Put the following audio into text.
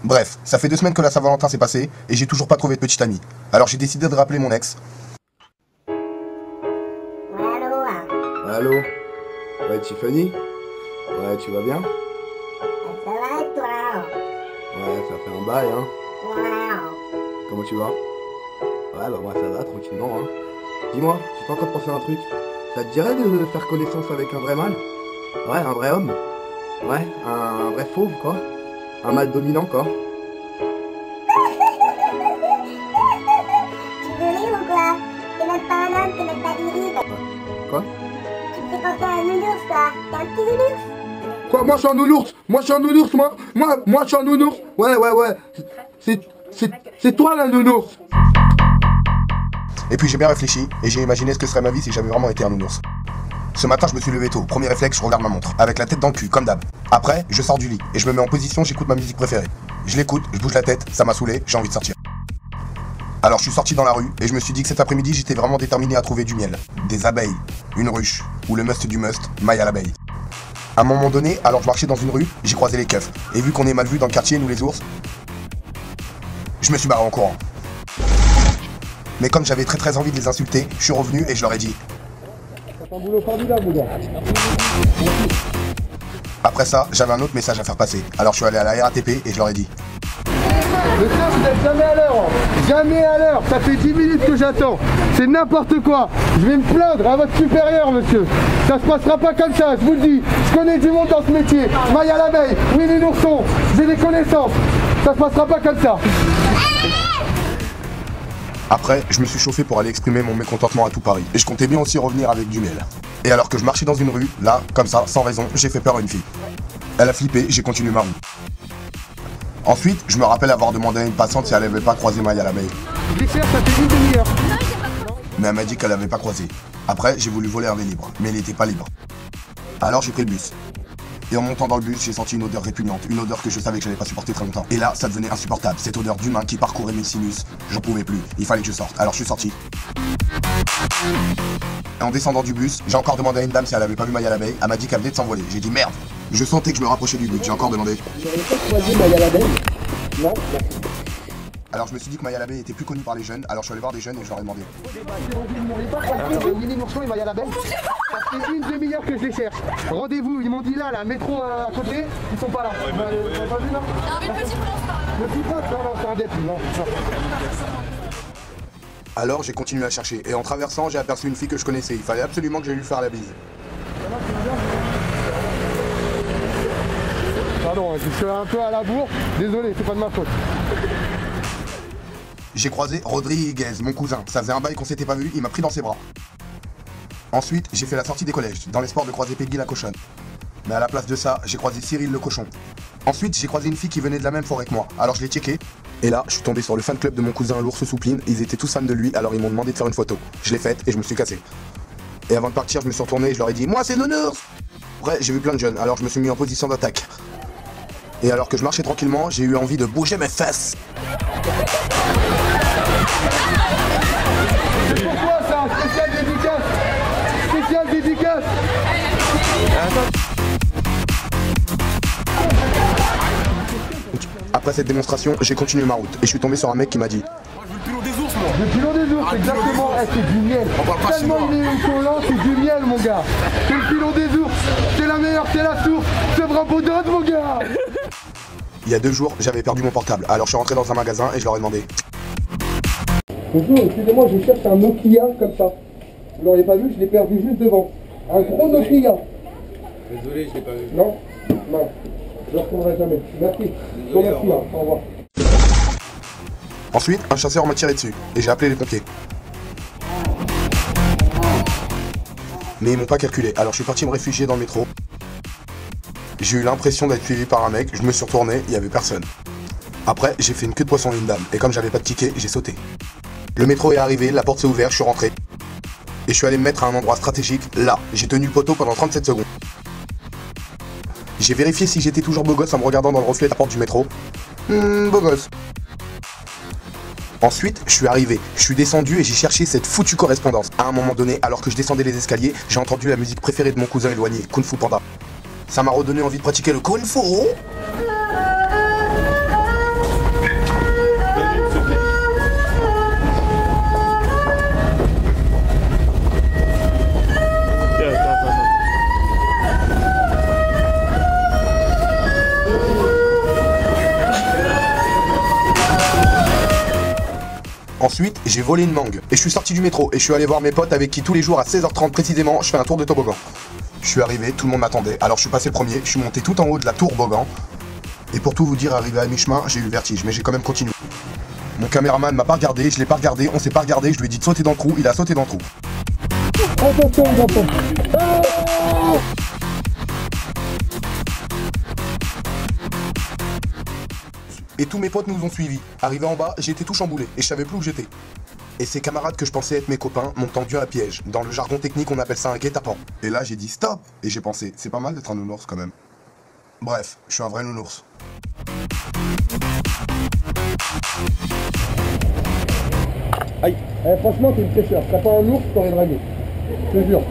Bref, ça fait 2 semaines que la Saint-Valentin s'est passée et j'ai toujours pas trouvé de petite amie. Alors j'ai décidé de rappeler mon ex. Allô? Ouais, Tiffany? Ouais, tu vas bien? Ça va et toi? Ouais, ça fait un bail, hein. Ouais. Comment tu vas? Ouais, bah moi ça va, tranquillement, hein. Dis-moi, j'ai pas encore pensé à un truc. Ça te dirait de faire connaissance avec un vrai mâle? Ouais, un vrai homme? Ouais, un vrai fauve, quoi. Un mâle dominant, quoi. Tu veux rire ou quoi? T'es même pas un homme, t'es même pas viril. Quoi? Tu me fais penser à un nounours, toi. T'es un petit nounours. Quoi? Moi je suis un nounours! Moi je suis un nounours, moi je suis un nounours! Ouais. C'est toi la nounours! Et puis j'ai bien réfléchi et j'ai imaginé ce que serait ma vie si j'avais vraiment été un nounours. Ce matin, je me suis levé tôt. Premier réflexe, je regarde ma montre, avec la tête dans le cul, comme d'hab. Après, je sors du lit et je me mets en position, j'écoute ma musique préférée. Je l'écoute, je bouge la tête, ça m'a saoulé, j'ai envie de sortir. Alors je suis sorti dans la rue et je me suis dit que cet après-midi, j'étais vraiment déterminé à trouver du miel, des abeilles, une ruche, ou le must du must, maille à l'abeille. À un moment donné, alors je marchais dans une rue, j'ai croisé les keufs. Et vu qu'on est mal vus dans le quartier, nous les ours, je me suis barré en courant. Mais comme j'avais très envie de les insulter, je suis revenu et je leur ai dit. C'est un boulot formidable, mon gars. Après ça, j'avais un autre message à faire passer. Alors je suis allé à la RATP et je leur ai dit. Monsieur, vous n'êtes jamais à l'heure, jamais à l'heure, ça fait 10 minutes que j'attends, c'est n'importe quoi, je vais me plaindre à votre supérieur, monsieur, ça se passera pas comme ça, je vous le dis, je connais du monde dans ce métier, maille à l'abeille, Winnie l'ourson, j'ai des connaissances, ça se passera pas comme ça. Après, je me suis chauffé pour aller exprimer mon mécontentement à tout Paris. Et je comptais bien aussi revenir avec du miel. Et alors que je marchais dans une rue, là, comme ça, sans raison, j'ai fait peur à une fille. Elle a flippé, j'ai continué ma rue. Ensuite, je me rappelle avoir demandé à une passante si elle avait pas croisé maille à l'abeille. Dessert, ça fait une demi-heure. Mais elle m'a dit qu'elle avait pas croisé. Après, j'ai voulu voler un des libres, mais il n'était pas libre. Alors j'ai pris le bus. Et en montant dans le bus, j'ai senti une odeur répugnante, une odeur que je savais que j'allais pas supporter très longtemps. Et là, ça devenait insupportable, cette odeur d'humain qui parcourait mes sinus. J'en pouvais plus, il fallait que je sorte, alors je suis sorti. Et en descendant du bus, j'ai encore demandé à une dame si elle avait pas vu maille à l'abeille, elle m'a dit qu'elle venait de s'envoler. J'ai dit merde. Je sentais que je me rapprochais du but, j'ai encore demandé. J'aurais pas croisé maille à l'abeille? Non. Alors je me suis dit que maille à l'abeille était plus connue par les jeunes, alors je suis allé voir des jeunes et je leur ai demandé. Winnie l'ourson et maille à l'abeille? Ça fait une demi-heure que je les cherche. Rendez-vous, ils m'ont dit là, métro à côté, ils sont pas là. Pas vu là? Non mais le petit prince par là. Le petit prince, non, c'est un dette, non. Alors j'ai continué à chercher, et en traversant, j'ai aperçu une fille que je connaissais, il fallait absolument que j'aille lui faire la bise. Pardon, je suis un peu à la bourre, désolé, c'est pas de ma faute. J'ai croisé Rodriguez, mon cousin, ça faisait un bail qu'on s'était pas vu, il m'a pris dans ses bras. Ensuite, j'ai fait la sortie des collèges, dans l'espoir de croiser Peggy la cochonne. Mais à la place de ça, j'ai croisé Cyril le cochon. Ensuite, j'ai croisé une fille qui venait de la même forêt que moi, alors je l'ai checké. Et là, je suis tombé sur le fan club de mon cousin l'ours soupline, ils étaient tous fans de lui, alors ils m'ont demandé de faire une photo. Je l'ai faite et je me suis cassé. Et avant de partir, je me suis retourné et je leur ai dit « Moi, c'est Nounours !» Après, j'ai vu plein de jeunes, alors je me suis mis en position d'attaque. Et alors que je marchais tranquillement, j'ai eu envie de bouger mes fesses. C'est pourquoi ça? Spécial dédicace! Spécial dédicace! Après cette démonstration, j'ai continué ma route et je suis tombé sur un mec qui m'a dit Moi je veux le pilon des ours, moi. Le pilon des ours, exactement, c'est du miel. On parle pas Tellement chinois. il est collant, c'est du miel, mon gars. C'est le pilon des ours, c'est la meilleure, c'est la source, c'est bravo d'autres, mon gars. Il y a 2 jours, j'avais perdu mon portable, alors je suis rentré dans un magasin et je leur ai demandé Bonjour, excusez-moi, je cherche un Nokia comme ça. Vous l'auriez pas vu, je l'ai perdu juste devant. Un gros Nokia. Désolé, je l'ai pas vu. Non, non, je ne le retrouverai jamais. Merci. Je vous remercie, hein. Au revoir. Ensuite, un chasseur m'a tiré dessus et j'ai appelé les pompiers. Mais ils m'ont pas calculé, alors je suis parti me réfugier dans le métro. J'ai eu l'impression d'être suivi par un mec, je me suis retourné, il y avait personne. Après, j'ai fait une queue de poisson à une dame, et comme j'avais pas de ticket, j'ai sauté. Le métro est arrivé, la porte s'est ouverte, je suis rentré. Et je suis allé me mettre à un endroit stratégique, là. J'ai tenu le poteau pendant 37 secondes. J'ai vérifié si j'étais toujours beau gosse en me regardant dans le reflet de la porte du métro. Beau gosse. Ensuite, je suis arrivé, je suis descendu et j'ai cherché cette foutue correspondance. À un moment donné, alors que je descendais les escaliers, j'ai entendu la musique préférée de mon cousin éloigné, Kung Fu Panda. Ça m'a redonné envie de pratiquer le Kung Fu. Ensuite, j'ai volé une mangue. Et je suis sorti du métro et je suis allé voir mes potes avec qui tous les jours à 16h30 précisément, je fais un tour de toboggan. Je suis arrivé, tout le monde m'attendait. Alors je suis passé premier, je suis monté tout en haut de la tour Bogan. Et pour tout vous dire, arrivé à mi-chemin, j'ai eu le vertige, mais j'ai quand même continué. Mon caméraman m'a pas regardé, je l'ai pas regardé, on s'est pas regardé, je lui ai dit de sauter dans le trou, il a sauté dans le trou. Attention les enfants. Et tous mes potes nous ont suivis. Arrivé en bas, j'étais tout chamboulé et je savais plus où j'étais. Et ces camarades que je pensais être mes copains m'ont tendu un piège. Dans le jargon technique, on appelle ça un guet-apens. Et là, j'ai dit stop. Et j'ai pensé, c'est pas mal d'être un nounours quand même. Bref, je suis un vrai nounours. Aïe. Franchement, t'es une fraîcheur. T'as pas un ours, t'aurais dragué. Je te jure.